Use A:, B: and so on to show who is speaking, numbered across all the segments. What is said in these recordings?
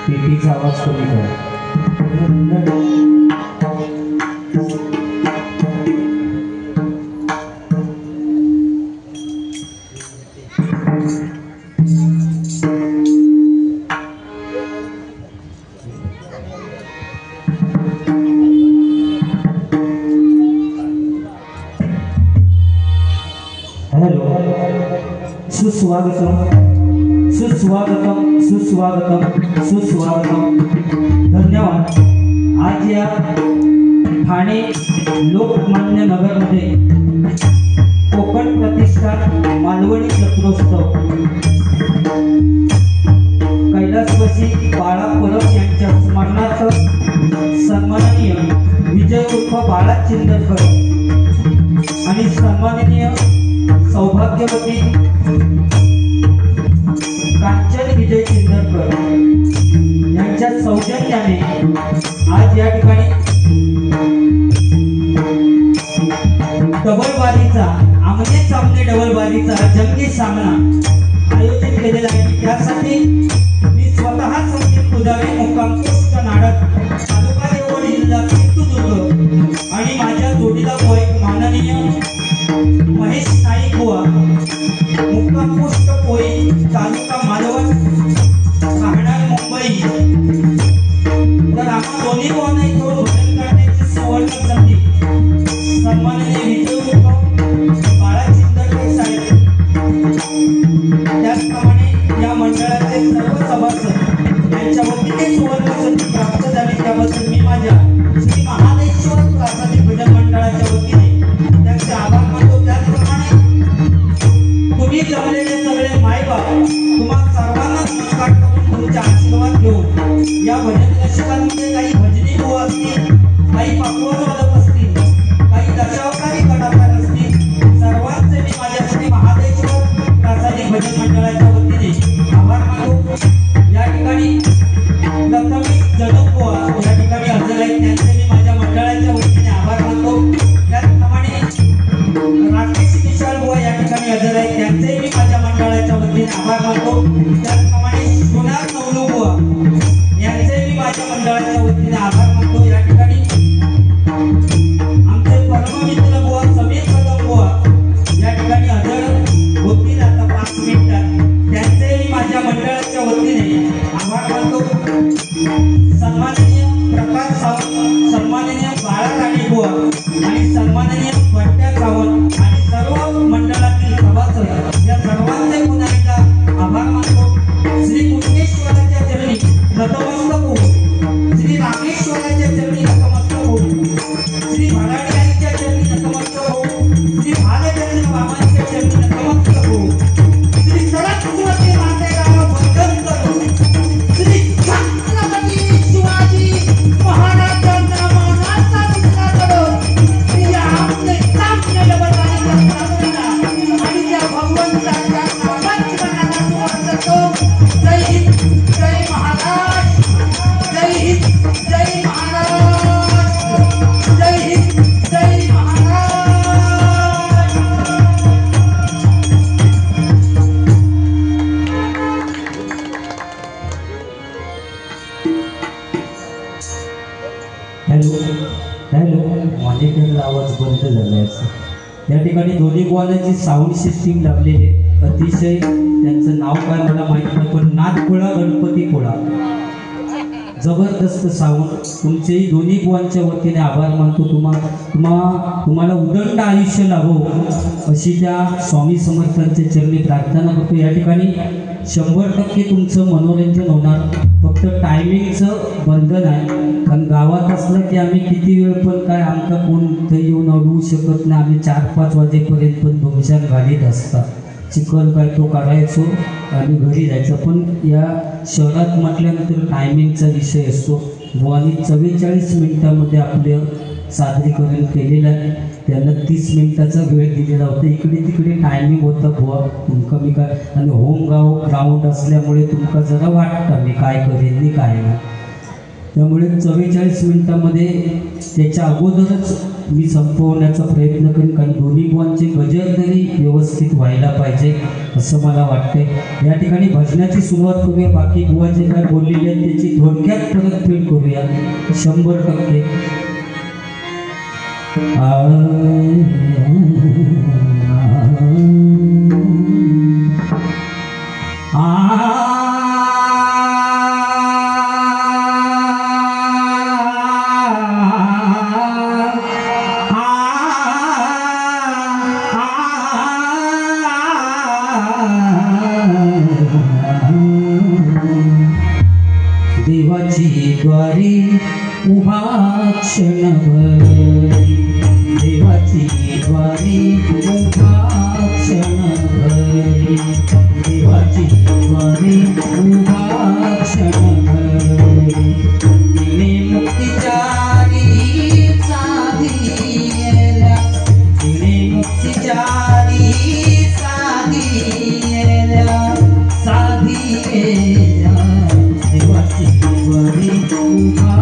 A: पेटीचा आवाज कमी करा. हॅलो, सुस्वागतम सुस्वागतम सुस्वागतम सुस्वागतम. धन्यवाद. आज या ठाणे लोकमान्य नगरमध्ये कोकण प्रतिष्ठान मालवणी जत्रोत्सव कैलासवासी बाळा परब यांच्या स्मरणार्थ सन्माननीय विजय उर्फ बाळा चिंदरकर आणि सन्माननीय सौभाग्यवती कांचन विजय चिंदरकर यांच्या सौजन्याने आज या ठिकाणी डबलबाजीचा आमने सामने डबलबाजीचा जंगी सामना आयोजित केलेला आहे. त्यासाठी मी स्वतः संकेत पुजारी मुक्काम पोस्ट नाडक तालुका देवगड जिल्हा सिंधुदुर्ग आणि माझ्या जोडीला माननीय महेश नाईक बुवा मुक्काम पोस्ट पोई तालुका मालवण राहणार मुंबई. तर आम्हा दोन्ही बुवांना इथं भजन करण्याची सुवर्ण संधी सन्माननीय विजय बाळा चिंदरकर साहेब त्याचप्रमाणे या मंडळाचे सर्व सभासद यांच्या वतीने सुवर्ण संधी प्राप्त झाली. त्याबद्दल मी माझ्या श्री महादेश्वर प्रासादिक भजन मंडळाच्या वतीने त्यांचे आभार मानतो. त्याचप्रमाणे तुम्ही जमलेले सगळे मायबाप तुम्हाला सर्वांना नमस्कार करून तुमचे आशीर्वाद घेऊन या भजन रसिकांमध्ये काही भजनी बुवा असतील, काही पाकवाद वादक असतील, काही दशावतारी कलाकार असतील, सर्वांचे मी माझ्या श्री महादेश्वर प्रासादिक भजन मंडळाच्या वतीने आभार मानतो. या ठिकाणी प्रथमेश जनक बुवा या ठिकाणी हजर आहेत, त्यांचे मी माझ्या मंडळाच्या वतीने आभार मानतो. त्याचप्रमाणे राकेश विशाल बुवा या ठिकाणी हजर आहेत, त्यांचेही मी माझ्या मंडळाच्या वतीने आभार मानतो. त्याचप्रमाणे सोनार नवलू बुवा यांचेही मी माझ्या मंडळाच्या वतीने आभार मानतो. या ठिकाणी आमचे परममित्र बुवा समीर कदम बुवा या ठिकाणी हजर होतील आता 5 मिनिटात, त्यांचेही माझ्या मंडळाच्या वतीने आभार मानतो. सन्माननीय प्रकाश सावंत, सन्माननीय बाळा राणी बुवा आणि सन्माननीय भट्ट्या सावंत आणि सर्व मंडळातील सभासद या सर्वांचे पुन्हा एकदा आभार मानतो. श्री कुंडेश्वराच्या चरणी नतमस्तक होऊ, श्री रामेश्वराच्या चरणी नतमस्तक होऊ, श्री भराडी आईच्या चरणी नतमस्तक होऊ, श्री भालचंद्र बाबांच्या चरणी नतमस्तक होऊ, श्री सरस्वती मातेला वंदन करू, श्री छत्रपती शिवाजी महाराजांना मानाचा मुजरा करू या आपले सामने डबलबाजी करताना आणि त्या भगवंताच्या नामाची मनाला सुवर्ण करतो. जय हिंद, जय महाराष्ट्र, जय हिंद, जय महाराष्ट्र, जय हिंद, जय महाराष्ट्र. हॅलो हॅलो, मॉनिटरला आवाज बंद झाला आहे. या ठिकाणी दोन्ही बुवांची साऊंड सिस्टीम लावलेली आहे. अतिशय त्यांचं नाव काय मला माहिती नाही, पण नाथखोळा गणपती खोळा जबरदस्त साऊंड. तुमचेही दोन्ही बुवांच्या वतीने आभार मानतो. तुम्हाला उदंड आयुष्य लाभो अशी त्या स्वामी समर्थांच्या चरणी प्रार्थना करतो. या ठिकाणी 100% तुमचं मनोरंजन होणार. फक्त टायमिंगचं बंधन आहे, कारण गावात असलं की आम्ही किती वेळ पण काय आमका कोण येऊन अडवू शकत नाही. आम्ही 4-5 वाजेपर्यंत पण भोंगशान घालीत असतात. चिकन काय तो काढायचो आणि घरी जायचं. पण या शहरात म्हटल्यानंतर टायमिंगचा विषय असतो. बुवानी 44 मिनिटामध्ये आपलं सादरीकरण केलेलं आहे. त्यांना 30 मिनिटाचा वेळ दिलेला होता. इकडे तिकडे टायमिंग होता बुवा तुमका मी काय, आणि होम ग्राउंड असल्यामुळे तुमका जरा वाटतं मी काय करेन मी काय नाही. त्यामुळे 44 मिनिटामध्ये त्याच्या अगोदरच मी संपवण्याचा प्रयत्न करेन, कारण दोन्ही बुवांचे गजर तरी व्यवस्थित व्हायला पाहिजे असं मला वाटतंय। या ठिकाणी भजनाची सुरुवात करूया, बाकी बुवा जे काय बोललेले आहेत त्याची थोडक्यात परतफेड करूया 100%। देवाची द्वारी उभा क्षणभरी, देवाची द्वारी उभा क्षणभरी, देवाची द्वारी उभा क्षणभरी, तिने मुक्तिचारी साधिला, तिने मुक्तिचारी साधिला, साधिला, देवाची द्वारी उभा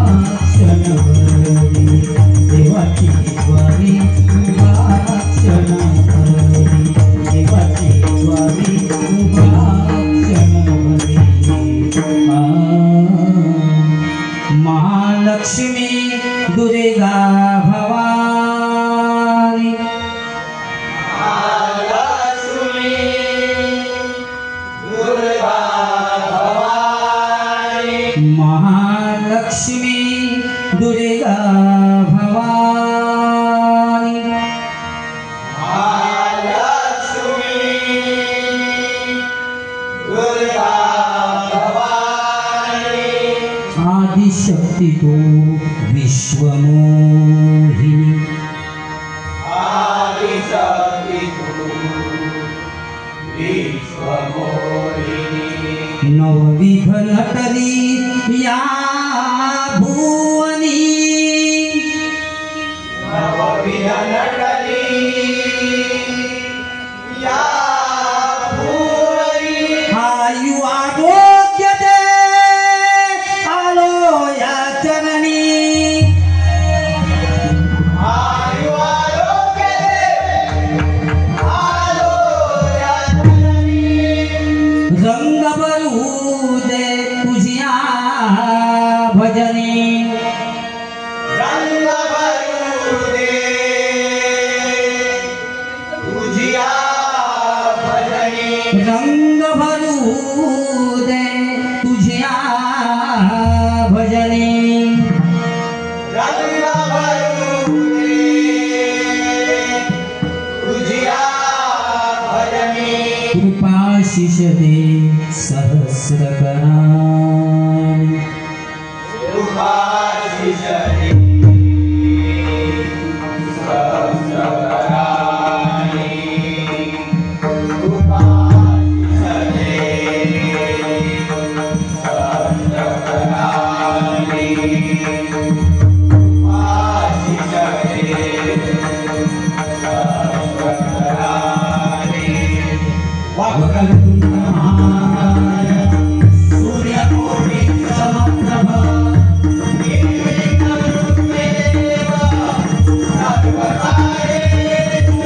A: क्षणभरी, देवाची द्वारी उभा क्षणभरी, देवाची द्वारी उभा क्षणभरी। महालक्ष्मी दुर्गा भवानी, महालक्ष्मी दुर्गा भवानी, महालक्ष्मी दुर्गा भवानी, महालक्ष्मी दुर्गा भवानी, आदिशक्ति तो विश्वमोहिनी, आदिशक्ति तो विश्वमोहिनी, नवविध नटली या भुवनी, नवविध नटली या भुवनी, आयु आरोग्य दे आलो या चरणी, आयु आरोग्य दे आलो या चरणी, रंग भरू दे तुझ्या भजनी, रंग भरू दे तुझ्या भजनी, रंग भरू दे तुझ्या भजनी, रंग भरू दे तुझ्या भजनी, कृपाशिष दे सहस्रकरानी, कृपाशिष दे सहस्रकरानी, कृपाशिष दे सहस्रकरानी, कृपाशिष दे सहस्रकरानी। वाग्वक्रतुंड महाकाय सूर्यकोटि समप्रभ, निर्विघ्नं सर्वकार्येषु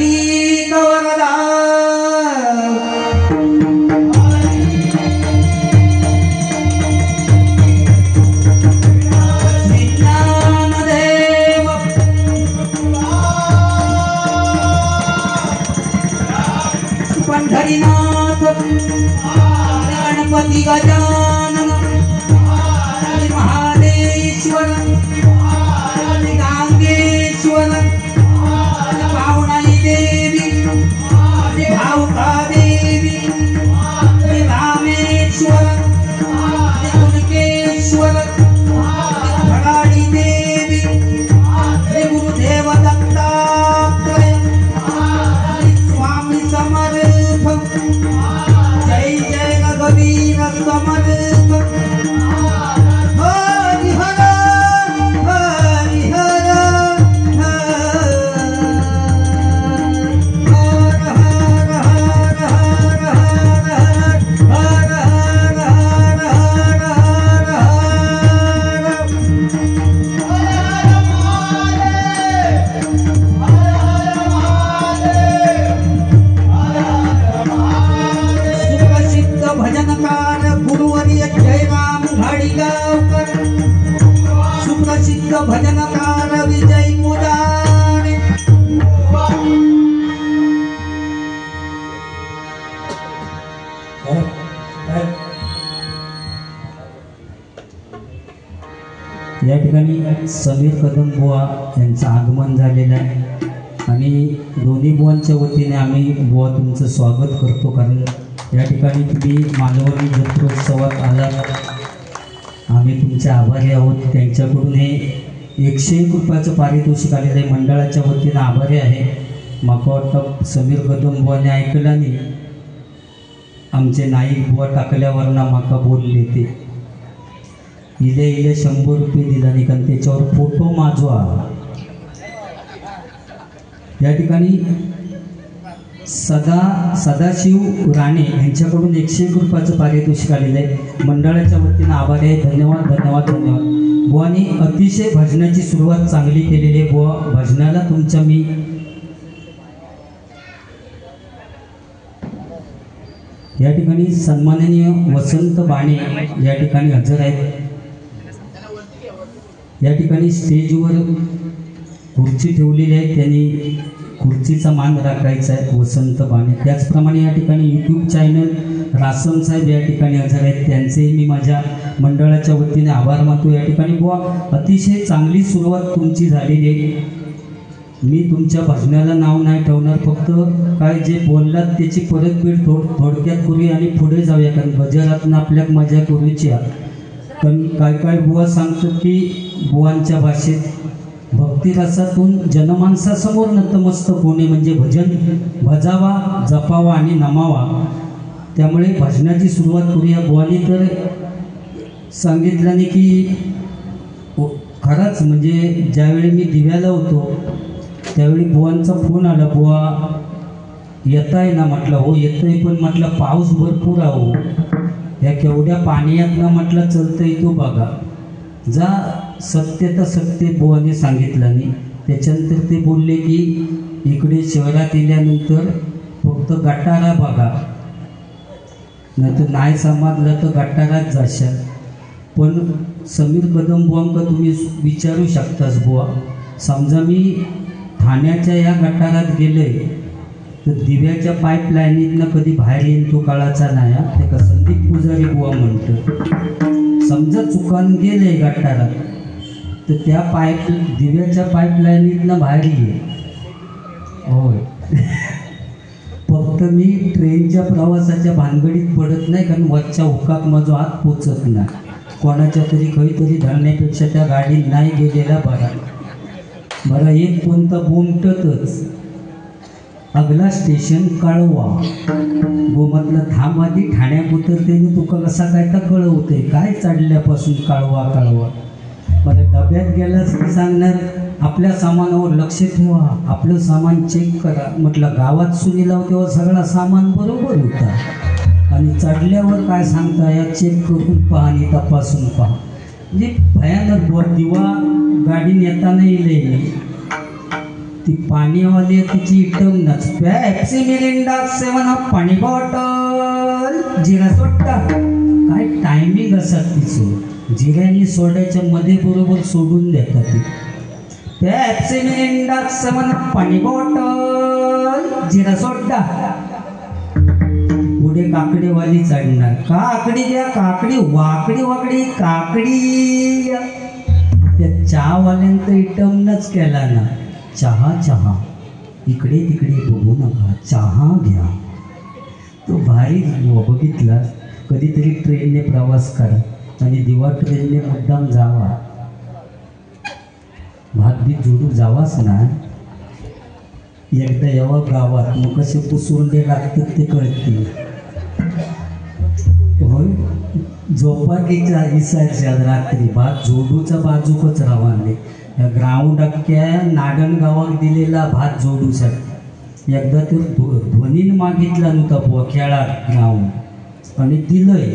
A: पुंडरीकवरदा पंढरीनाथ, गणपती गजानन, महादेश्वर, गांगेश्वर, भावनाई देवी, भावका देवी, रामेश्वर, कुणकेश्वर, भराडी देवी, गुरुदेव दत्तात्रय, स्वामी समर्थ, जय जय रघुवीर समर्थ। भजनकार विजय मुरारी या ठिकाणी समीर कदम बुवा यांचं आगमन झालेलं आहे आणि दोन्ही बुवांच्या वतीने आम्ही बुवा तुमचं स्वागत करतो, कारण या ठिकाणी तुम्ही मालवणी जत्रोत्सवात आलात। आम्ही तुमचे आभारी आहोत। त्यांच्याकडून हे 101 रुपयाचं पारितोषिक आलेलं आहे, मंडळाच्या वतीने आभारी आहे। माका वाटतं समीर कदम बुवाने ऐकलं नाही, आमचे नाईक बुवा टाकल्यावरना माका बोलले ते इले 100 रुपये दिला नाही, कारण त्याच्यावर फोटो माजवा। या ठिकाणी सदाशिव राणे यांच्याकडून 101 रुपयाचं पारितोषिक आलेलं आहे, मंडळाच्या वतीनं आभारी आहे। धन्यवाद धन्यवाद धन्यवाद। बुवानी अतिशय भजनाची सुरुवात चांगली केलेली आहे। बुवा भजनाला तुमच्या मी या ठिकाणी सन्माननीय वसंत बाणे या ठिकाणी हजर आहेत। या ठिकाणी स्टेजवर खुर्ची ठेवलेली आहे, त्यांनी खुर्चीचा मान राखायचा आहे वसंत बाणे। त्याचप्रमाणे या ठिकाणी यूट्यूब चॅनल रासम साहेब या ठिकाणी हजर आहेत, त्यांचे मी माझ्या मंडळाच्या वतीने आभार मानतो। या ठिकाणी बुवा अतिशय चांगली सुरुवात तुमची झालेली आहे। मी तुमच्या भजनाला नाव नाही ठेवणार, फक्त काय जे बोललात त्याची परतफेड थोडक्यात करूया आणि पुढे जाऊया, कारण गजरातनं आपल्याक मजा करूची आहे। पण काय बुवा सांगतात की बुवांच्या भाषेत भक्तिरसातून जनमानसासमोर नतमस्तक होणे म्हणजे भजन भजावा, जपावा आणि नमावा। त्यामुळे भजनाची सुरुवात करूया। बुवानी तर सांगितलं नाही की खरंच म्हणजे ज्यावेळी मी दिव्याला होतो त्यावेळी बुवांचा फोन आला, बुवा येत आहे ना? म्हटलं हो येतोय, पण म्हटलं पाऊस भरपूर आहो, ह्या केवढ्या पाण्यात ना म्हटलं चलतं येतो बघा। जा सत्य तर सत्य बुवाने सांगितलं नाही। त्याच्यानंतर ते बोलले की इकडे शहरात येल्यानंतर फक्त गटारा बघा, नाही तर नाही समजलं तर गटारात जाशाल। पण समीर कदम बुवांका तुम्ही विचारू शकतास, बुवा समजा मी ठाण्याच्या या गटारात गेले तर दिव्याच्या पाईपलाईनीतनं कधी बाहेर येईन तो काळाचा नाही। ते का संदीप पुजारी बुवा म्हणतो, समजा चुकान गेले गटारात तर त्या दिव्याच्या पाईपलाईनीतनं बाहेर ये। होय फक्त मी ट्रेनच्या प्रवासाच्या भानगडीत पडत नाही, कारण वरच्या हुकाक माझा हात पोचत नाही। कोणाच्या तरी काहीतरी धरण्यापेक्षा त्या गाडीत नाही गेलेला बरा। एक कोणता बोमटतच अगला स्टेशन कळवा, गो म्हटलं थांब आधी ठाण्यात उतरते तुका कसा काय तर कळवते काय चढल्यापासून कळवा कळवा। बरं डब्यात गेलाच की सांगणार आपल्या सामानावर लक्ष ठेवा, आपलं सामान चेक करा। म्हटलं गावात सुनीला तेव्हा सगळा सामान बरोबर होता, आणि चढल्यावर काय सांगता या चेक करून पहा आणि तपासून पहा। म्हणजे भयानक दिवा गाडी नेताना येईल ती पाणीवाली तिची इटमनच पेप्सी मिरिंडा 7 अप पाणी बॉटल जिरा सोडा, काय टायमिंग असतात तिचं, जिऱ्याने सोडायच्या मध्ये बरोबर सोडून देतात ती। पेप्सी मिरिंडा 7 अप पाणी बॉटल जिरा सोडा। पुढे काकडेवाली चढणार, काकडी द्या काकडी, वाकडी वाकडी काकडी। त्या चहावाल्यांचं इटमनच केला ना, चहा चहा इकडे तिकडे बघू नका, चहा घ्या। तो भारी बघितला। कधीतरी ट्रेनने प्रवास करा आणि दिवा ट्रेनने मुद्दाम जावा, भात बी जोडू जावाच ना। एकदा यावा गावात, मग कसे पुसुंडे लागतात ते कळते। होय झोपाकीच्या इसायच्या रात्री भात जोडूचा बाजूकच रावाने ग्राउंड अख्ख्या नागण गावात दिलेला भात जोडूसाठी। एकदा ते ध्वनीन मागितला नव्हता बुवा खेळात ग्राउंड आणि दिलंय,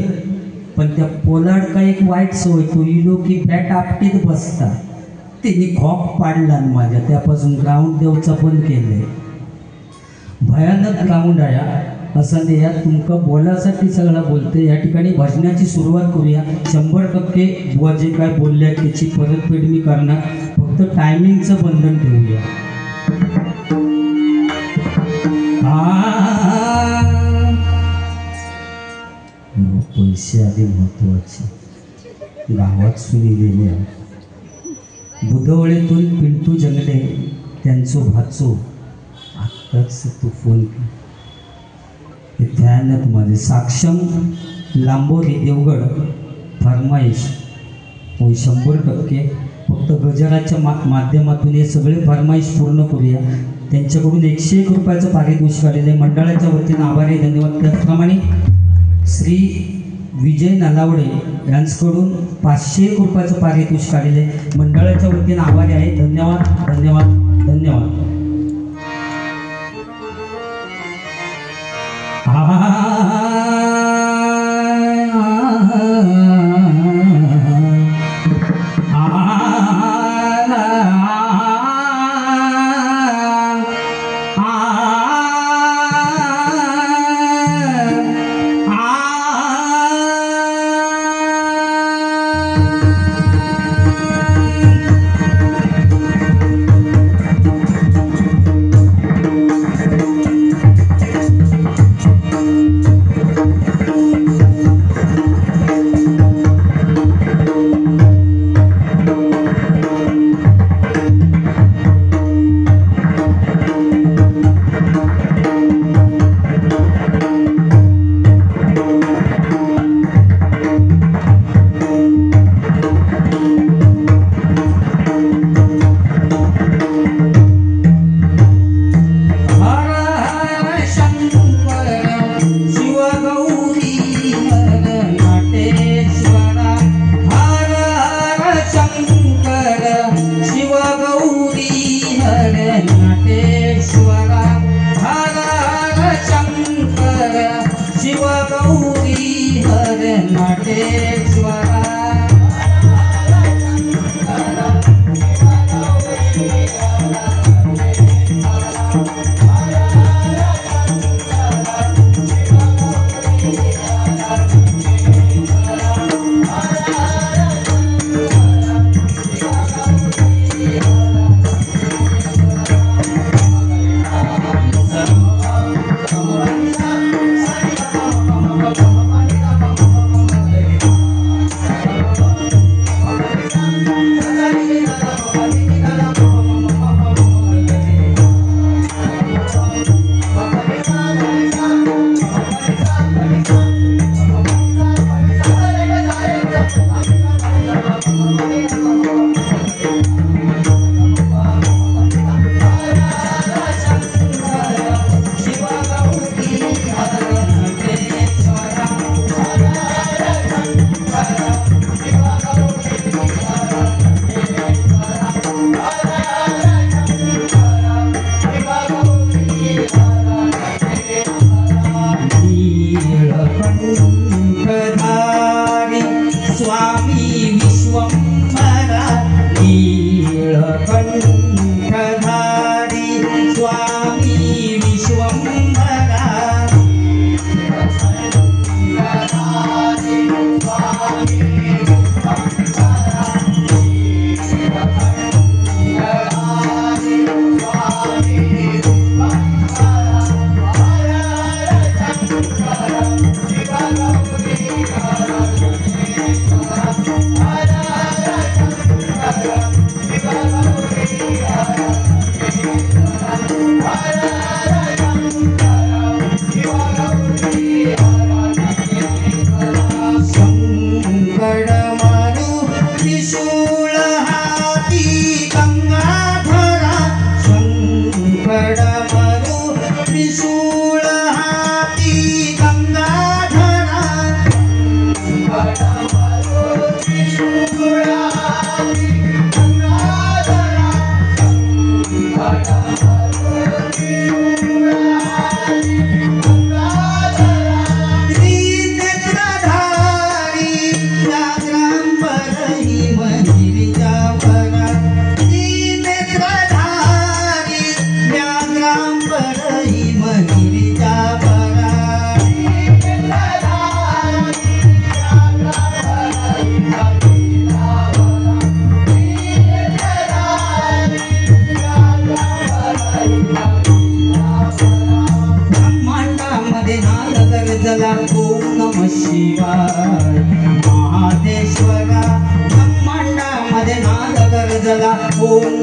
A: पण त्या पोलाड का एक वाईट सवय, तो इलो की बॅट आपटीत बसता, त्यांनी खॉक पाडला माझ्या, त्यापासून ग्राउंड देवचा बंद केलंय। भयानक ग्राउंड आहे असं ते, या तुमका बोलासाठी सगळं बोलते। या ठिकाणी भजनाची सुरुवात करूया। 100% बुवा जे काय बोलले त्याची परतफेड मी करणार। फक्त टायमिंगचं बंधन ठेवूया. पैसे आधी महत्वाचे. गावात सुनी गेल्या बुधवळेतून पिंटू जंगले त्यांचं भाचो आत्ताच तो फोन केला. ध्यानात माझे साक्षम लांबोरी देवगड फरमाईश 100% फक्त गजराच्या माध्यमातून हे सगळे फरमाईश पूर्ण करूया. त्यांच्याकडून 101 रुपयाचं पारितोषिक आलेलं आहे. मंडळाच्या वतीनं आभारी धन्यवाद. त्याचप्रमाणे श्री विजय नलावडे यांच्याकडून 501 रुपयाचं पारितोषिक आलेलं आहे. मंडळाच्या वतीनं आभारी आहे. धन्यवाद धन्यवाद धन्यवाद.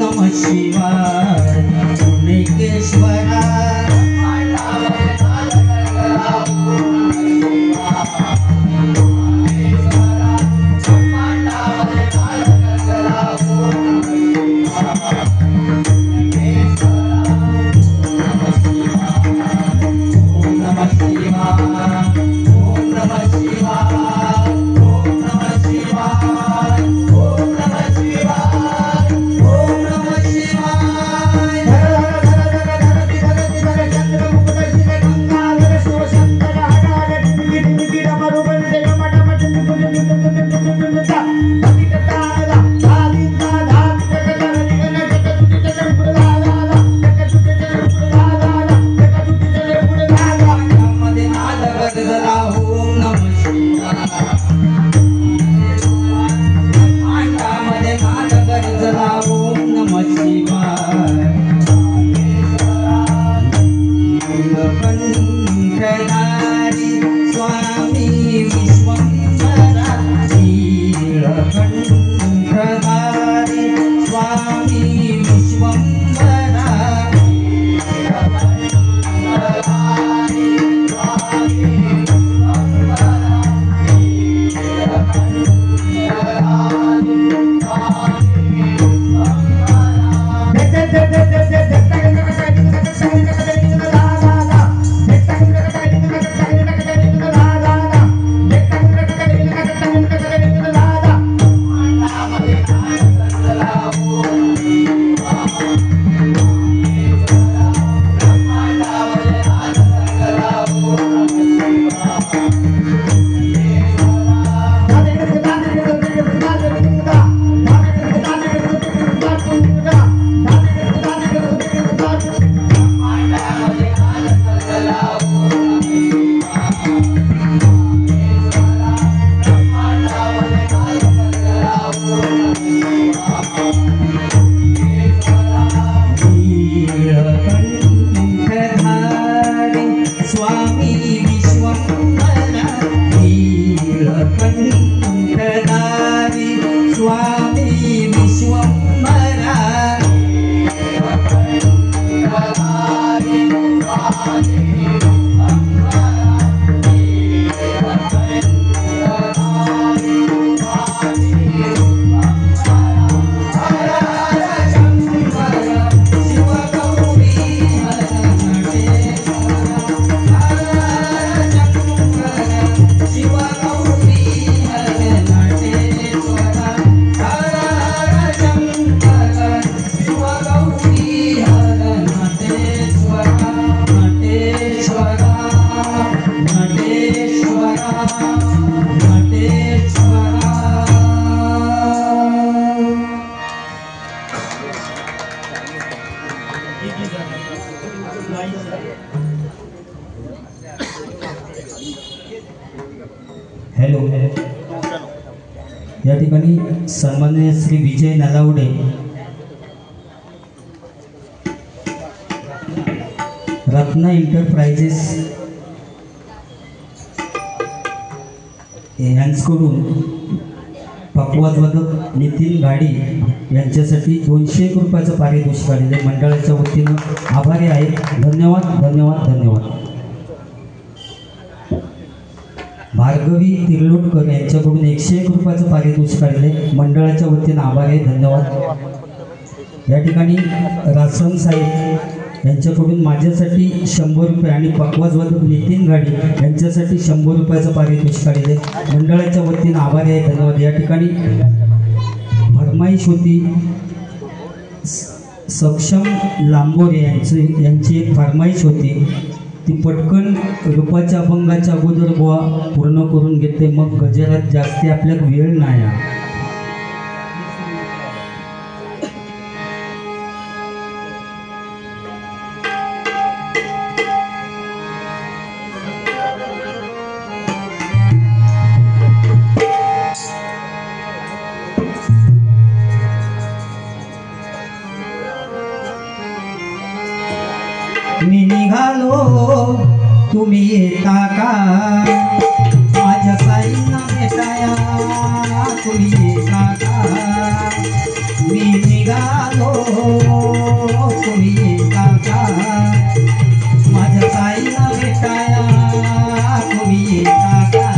A: नमः शिवाय पुणेकेश्वरा हॅलो, या ठिकाणी सन्माननीय श्री विजय नलावडे रत्ना एंटरप्राइजेस यांच्याकडून पकवाजवादक नितीन गाडी यांच्यासाठी 201 रुपयाचं पारितोषिक आलेलं आहे. मंडळाच्या वतीनं आभारी आहे. धन्यवाद धन्यवाद धन्यवाद. भार्गवी तिर्लोटकर यांच्याकडून 101 रुपयाचं पारितोषिक आलेलं आहे. मंडळाच्या वतीनं आभारी आहे. धन्यवाद. या ठिकाणी रासम साहेब यांच्याकडून माझ्यासाठी 100 रुपये आणि पकवाजवादक नितीन गाडी यांच्यासाठी 100 रुपयाचं पारितोषिक आलेलं आहे. मंडळाच्या वतीनं आभारी आहे. धन्यवाद. या ठिकाणी फरमाईश होती सक्षम लांबोरे यांची एक फरमाईश होती, ती पटकन रूपाच्या अभंगाच्या अगोदर बुवा पूर्ण करून घेते, मग गजरात जास्ती आपल्याला वेळ नाही. मी निघालो तुम्ही येता का, माझ्या साईंना भेटाया तुम्ही येता का. मी निघालो तुम्ही येता का माझ्या ताईला भेटाया तुम्ही येता का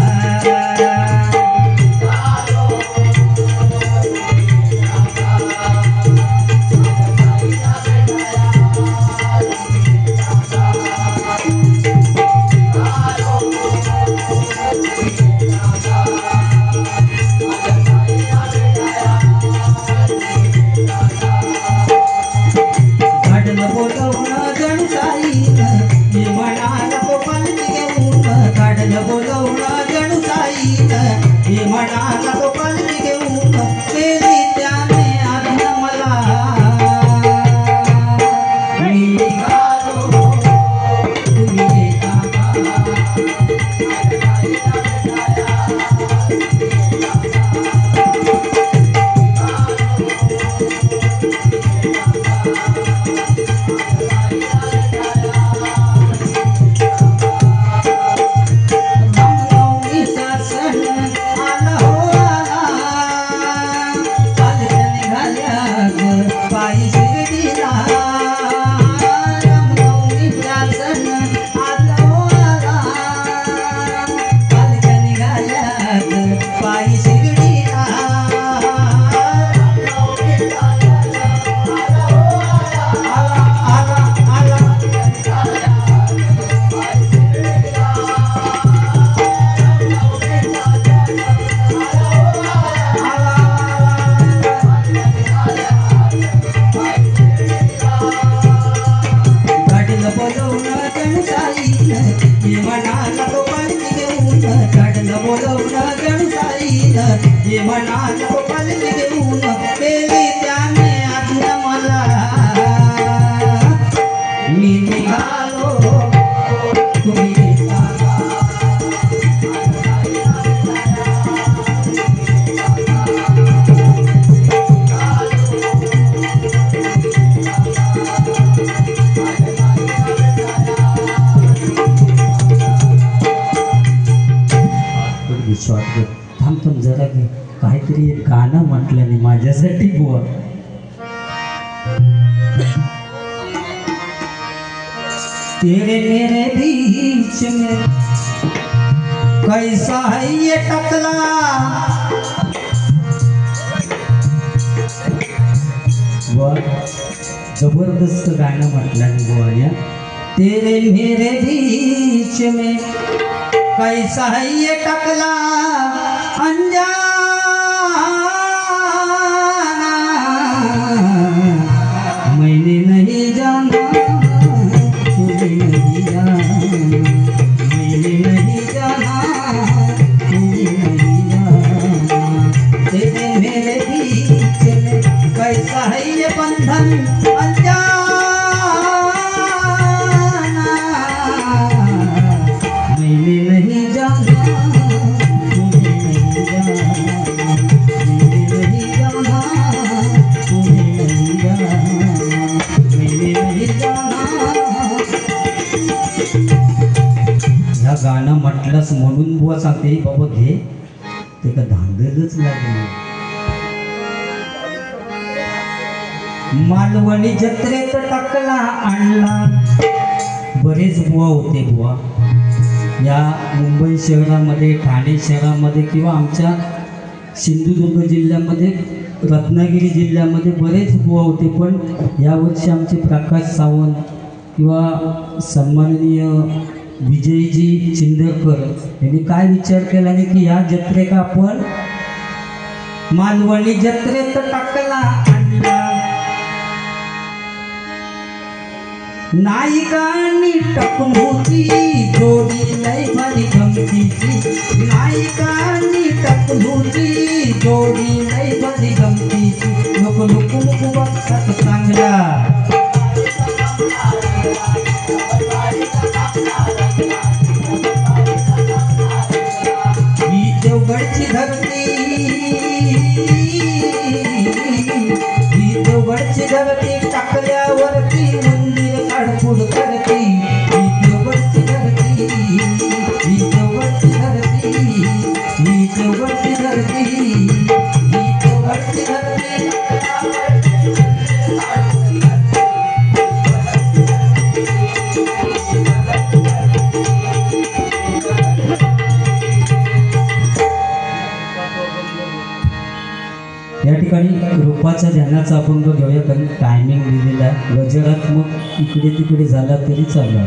A: म्हणाला तो पालखी घेऊन केली त्याने आज्ञा मला मी निघालो तुम्ही येता ये म्हणाला तो पालखी घेऊन केली त्याने आज्ञा मला मी निघालो तुम्ही येता थांब जरा काहीतरी एक गाणं म्हटलं नाही माझ्यासाठी बुवा तेरे मेरे बीच में कैसा है ये टकला जबरदस्त गाणं म्हटलं बुवा या तेरे मेरे बीच में कैसा है ये टकला अंजाना मैंने नहीं जाना तुझे नहीं जाना मैंने नहीं जाना तुझे नहीं जाना तेरे मेरे बीच में कैसा है ये बंधन अंजाना मैंने नहीं जाना गाणं म्हटलंस म्हणून बुवा सांगते बाबा घे ते का धांदलच लागले मालवणी जत्रेत टाकला आणला बरेच बुवा होते बुवा या मुंबई शहरामध्ये ठाणे शहरामध्ये किंवा आमच्या सिंधुदुर्ग जिल्ह्यामध्ये रत्नागिरी जिल्ह्यामध्ये बरेच बुवा होते पण यावर्षी आमचे प्रकाश सावंत किंवा सन्माननीय विजयजी चिंदरकर यांनी काय विचार केला नाही की या जत्रेक आपण मालवणी जत्रेत टाकला आणला नायिकांनी टकून होती जोडी लय भारी गमतीची नायिकांनी टकून होती जोडी लय भारी गमतीची नको नको नको बघतात चांगला देवगडची धरती ही देवगडची धरती टाकल्यावरती मंदिर काढफोड करती ही देवगडची धरती ही देवगडची धरती ही देवगडची धरती ही देवगडची धरती देवाच्या ध्यानाचा अभंग घेऊया, कारण टायमिंग दिलेला आहे. गजरात मग इकडे तिकडे झाला तरी चालू.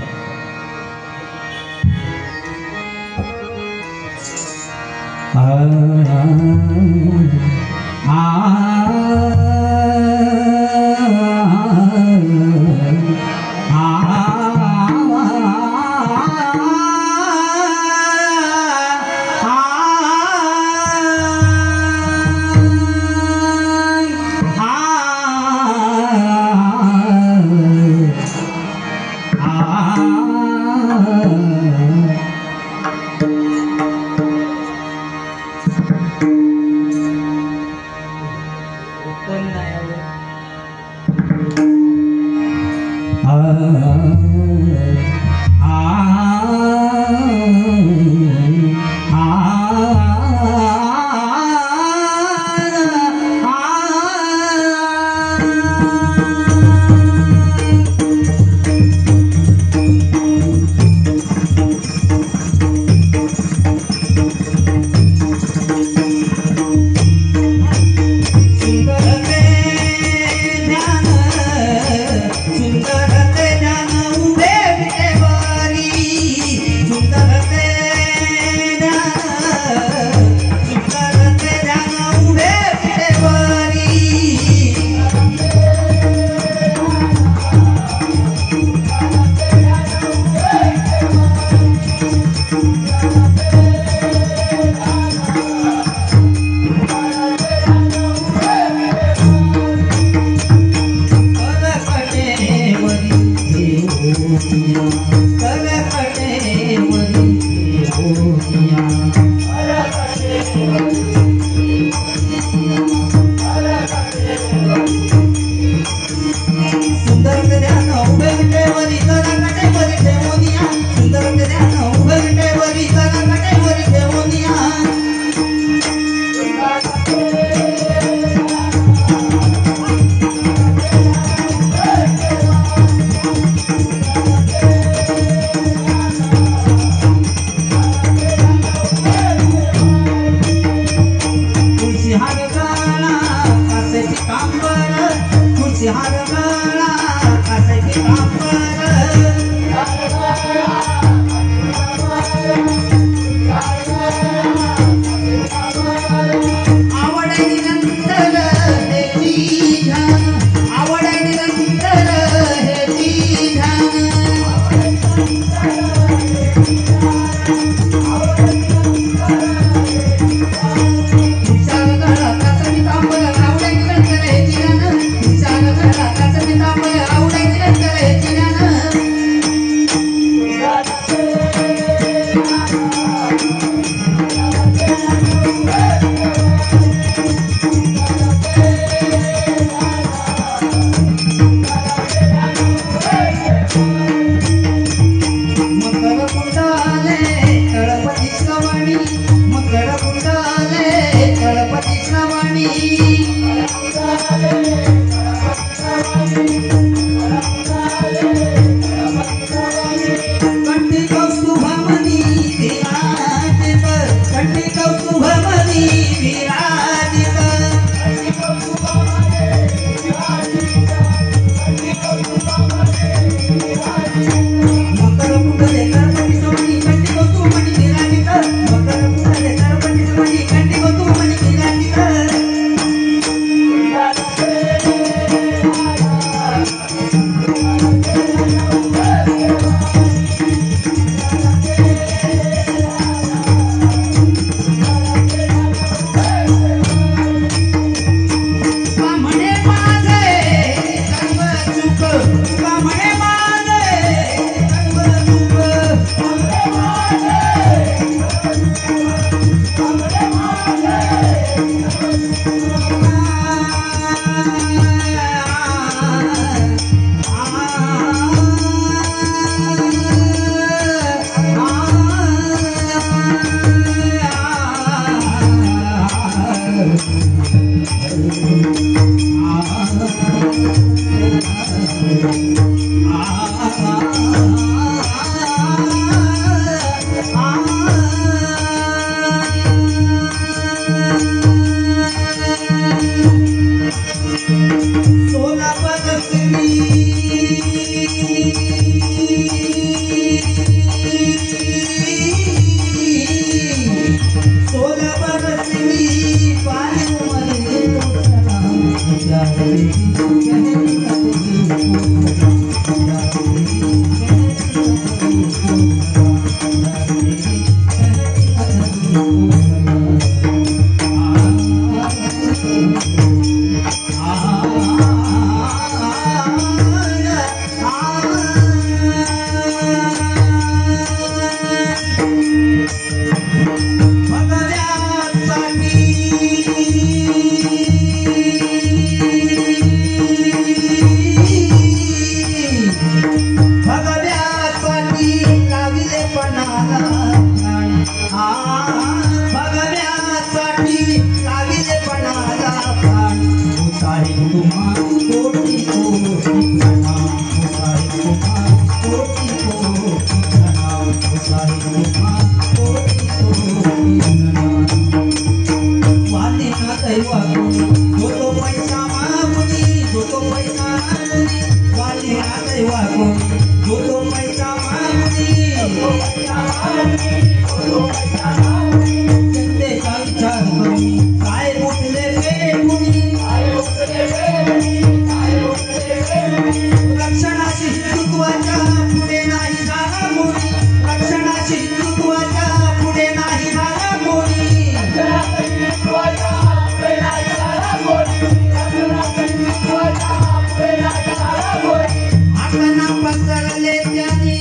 A: हाताना पसरले त्यानी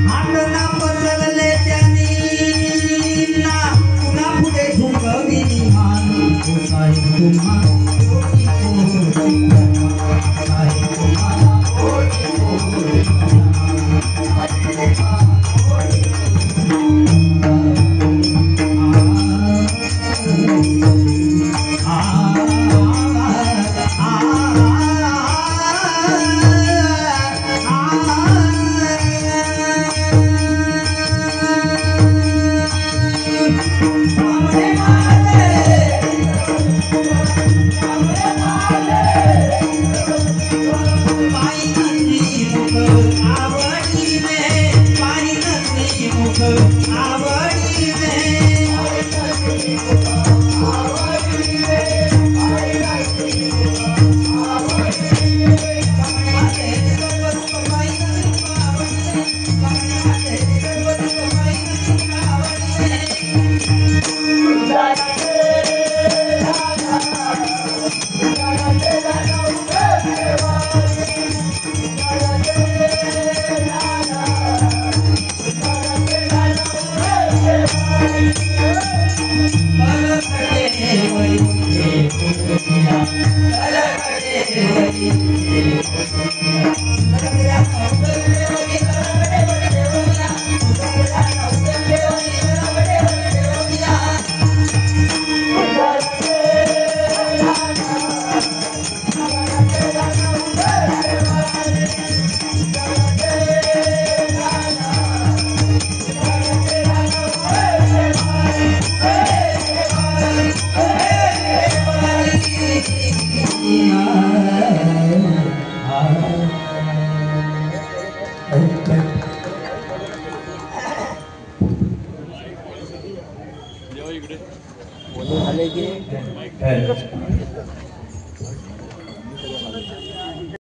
A: हाताना पसरले त्यानी ना पुन्हा पुढे झुकविली मान साहेब तुम्हाला
B: Okay.